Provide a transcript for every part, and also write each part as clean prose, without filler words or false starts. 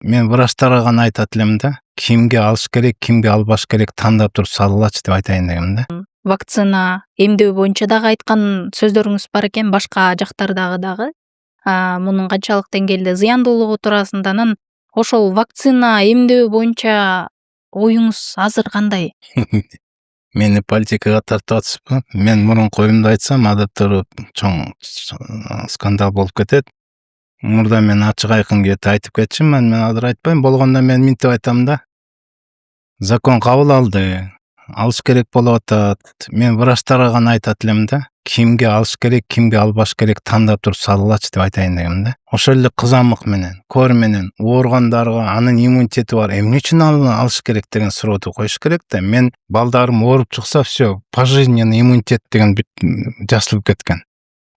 Мен врачтарга гана айтат элем да. Кимге алыш керек, кимге албаш керек тандап туруп салгылачы деп айтайын дегем да. Вакцина, эмдөө боюнча дагы айткан сөздөрүңүз бар экен, башка жактардагы. Мунун канчалык деңгээлде зыяндуулугу туурасында анан ошол вакцина, эмдөө боюнча оюңуз азыр кандай? Мени политикага тартып атышпы. Мен мурунку оюмду айтсам, адаттуу чоң скандал болуп кетет. Мурда мен ачык айкын айтып кетчүмүн, мен азыр айтпайм. Болгондо мен минтип айтам да. Закон кабыл алды. Алыш керек болуп атат. Мен врачтарга гана айтат элем да. Кимге алыш керек, кимге албаш керек тандап туруп салгылачы деп айтайын дегем да. Ошол эле кызамык менен, кор менен ооругандарга анын иммунитети бар. Эмне үчүн алыш керек деген сурооду коюш керек да. Мен балдарым ооруп чыкса, всё, пожизненный иммунитет деген жасалып кеткен.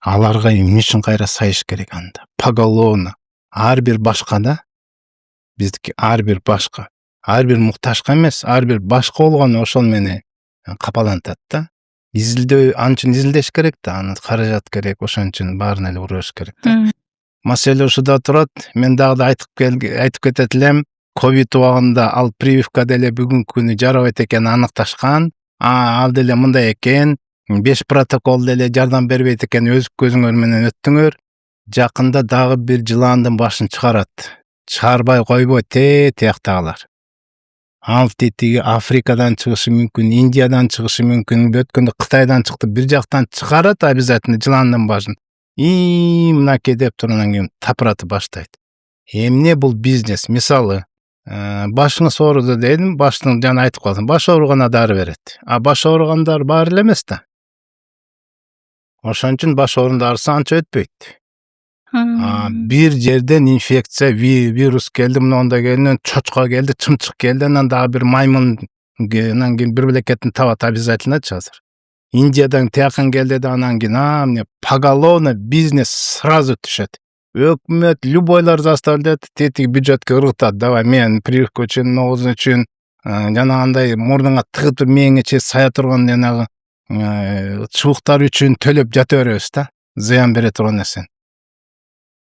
Аларга эмне үчүн кайра сайыш керек анда? Поголовно. Ар бир башка да. Биздики ар бир башка. Ар бир муктажга эмес, ар бир башка болгону ошол мени капалантат да. Изилдөө анчын изилдеш керек да, аны каражат керек, ошон үчүн баарын эле ураш керек да. Маселе ушуда турат. Мен дагы да айтып кетет элем. Ковид убагында ал прививка деле бүгүнкү күнү жарабайт экени аныкташкан. Ал деле мындай экен. 5 протокол деле жардам бербейт экен, өз көзүңөр менен өттүңөр. Жакында дагы бир жылаандын башын чыгарат. Чыгарбай койбойт тияктагылар. Ал тетиги Африкадан чыгышы мүмкүн, Индиядан чыгышы мүмкүн, өткөндө Кытайдан чыкты, бир жактан чыгарат обязательно жылаандын башын. Мынакей деп тургандан кийин тапыратып баштайт. Эмне бул бизнес? Мисалы, башыңыз ооруду дедим, баштын жана айтып калдым. Баш ооругана дары берет. Баш ооругандар бар эле эмес да. Ошон үчүн баш оорунун дарысы анча өтпөйт. Бир жерден инфекция, вирус келди, мындай келди, чочко келди, чымчык келди, анан дагы бир маймун, анан кийин бир белекетин табат обязательночу азыр. Индиядан тиякын келди да, анан кийин эмне поголовно бизнес сразу түшөт. Өкмөт любойлар заставляет, тетиги бюджетке ыргытат. Давай мен прививка үчүн, оозун үчүн, жанагындай мурнуңа тыгып мээңече сая турган жанагы чыбыктар үчүн төлөп жата беребиз да. Зыян бере турган нерсе.